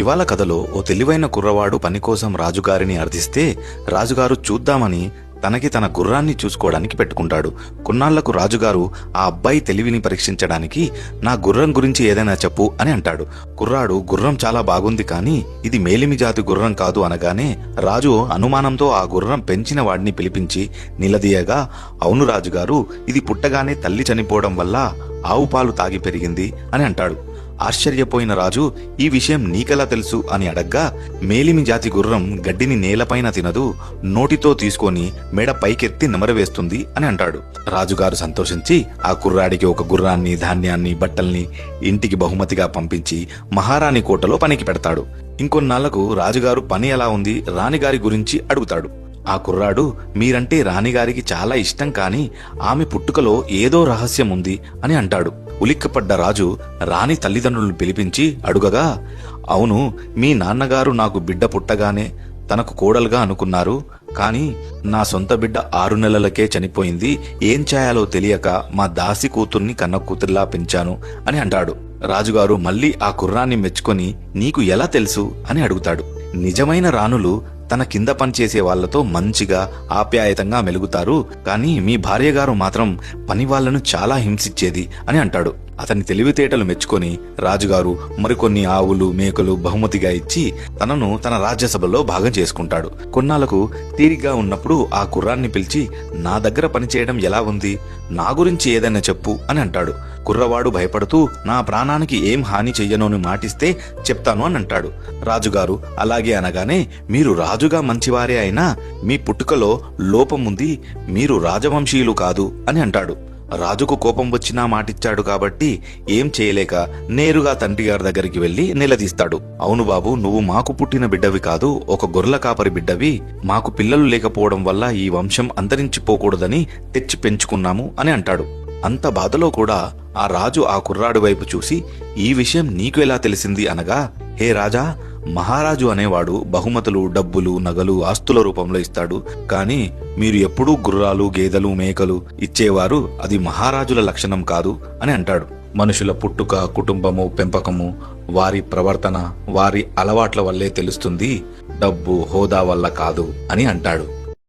ఇవాళ కథలో ఓ తెలివైన కుర్రవాడు పని కోసం రాజుగారిని అర్థిస్తే రాజుగారు చూద్దామని తనకి తన గుర్రాన్ని చూసుకోవడానికి పెట్టుకుంటాడు. కొన్నాళ్లకు రాజుగారు ఆ అబ్బాయి తెలివిని పరీక్షించడానికి నా గుర్రం గురించి ఏదైనా చెప్పు అని అంటాడు. కుర్రాడు గుర్రం చాలా బాగుంది, కానీ ఇది మేలిమి జాతి గుర్రం కాదు అనగానే రాజు అనుమానంతో ఆ గుర్రం పెంచిన వాడిని పిలిపించి నిలదీయగా, అవును రాజుగారు, ఇది పుట్టగానే తల్లి చనిపోవడం వల్ల ఆవు పాలు తాగి పెరిగింది అని అంటాడు. ఆశ్చర్యపోయిన రాజు ఈ విషయం నీకెలా తెలుసు అని అడగ్గా, మేలిమి జాతి గుర్రం గడ్డిని నేలపైన తినదు, నోటితో తీసుకొని మెడ పైకెత్తి నెమరవేస్తుంది అని అంటాడు. రాజుగారు సంతోషించి ఆ కుర్రాడికి ఒక గుర్రాన్ని, ధాన్యాన్ని, బట్టల్ని ఇంటికి బహుమతిగా పంపించి మహారాణి కోటలో పనికి పెడతాడు. ఇంకొన్నాళ్లకు రాజుగారు పని ఎలా ఉంది, రాణిగారి గురించి అడుగుతాడు. ఆ కుర్రాడు, మీరంటే రాణిగారికి చాలా ఇష్టం, కానీ ఆమె పుట్టుకలో ఏదో రహస్యం ఉంది అని అంటాడు. ఉలిక్కపడ్డ రాజు రాణి తల్లిదండ్రులను పిలిపించి అడుగగా, అవును, మీ నాన్నగారు నాకు బిడ్డ పుట్టగానే తనకు కోడలుగా అనుకున్నారు, కానీ నా సొంత బిడ్డ 6 నెలలకే చనిపోయింది. ఏం చేయాలో తెలియక మా దాసి కూతుర్ని కన్న కూతుర్లా పెంచాను అని అంటాడు. రాజుగారు మళ్ళీ ఆ కుర్రాన్ని మెచ్చుకొని, నీకు ఎలా తెలుసు అని అడుగుతాడు. నిజమైన రాణులు తన కింద పనిచేసే వాళ్లతో మంచిగా ఆప్యాయతంగా మెలుగుతారు, కానీ మీ భార్యగారు మాత్రం పని వాళ్లను చాలా హింసించేది అని అంటాడు. అతని తెలివితేటలు మెచ్చుకొని రాజుగారు మరికొన్ని ఆవులు, మేకలు బహుమతిగా ఇచ్చి తనను తన రాజ్యసభలో భాగం చేసుకుంటాడు. కొన్నాళ్లకు తీరిగ్గా ఉన్నప్పుడు ఆ కుర్రాన్ని పిలిచి, నా దగ్గర పనిచేయడం ఎలా ఉంది, నా గురించి ఏదైనా చెప్పు అని అంటాడు. కుర్రవాడు భయపడుతూ, నా ప్రాణానికి ఏం హాని చెయ్యనోని మాటిస్తే చెప్తాను అని అంటాడు. రాజుగారు అలాగే అనగానే, మీరు రాజుగా మంచివారే అయినా మీ పుట్టుకలో లోపం ఉంది, మీరు రాజవంశీయులు కాదు అని అంటాడు. రాజుకు కోపం వచ్చినా మాటిచ్చాడు కాబట్టి ఏం చేయలేక నేరుగా తండ్రి గారి దగ్గరికి వెళ్లి నిలదీస్తాడు. అవును బాబు, నువ్వు మాకు పుట్టిన బిడ్డవి కాదు, ఒక గొర్రెల కాపరి బిడ్డవి. మాకు పిల్లలు లేకపోవడం వల్ల ఈ వంశం అంతరించిపోకూడదని తెచ్చి పెంచుకున్నాము అని అంటాడు. అంత బాధలో కూడా ఆ రాజు ఆ కుర్రాడు వైపు చూసి, ఈ విషయం నీకు ఎలా తెలిసింది అనగా, హే రాజా, మహారాజు అనేవాడు బహుమతులు, డబ్బులు, నగలు, ఆస్తుల రూపంలో ఇస్తాడు, కానీ మీరు ఎప్పుడూ గుర్రాలు, గేదెలు, మేకలు ఇచ్చేవారు, అది మహారాజుల లక్షణం కాదు అని అంటాడు. మనుషుల పుట్టుక, కుటుంబము, పెంపకము, వారి ప్రవర్తన, వారి అలవాట్ల వల్లే తెలుస్తుంది, డబ్బు, హోదా వల్ల కాదు అని అంటాడు.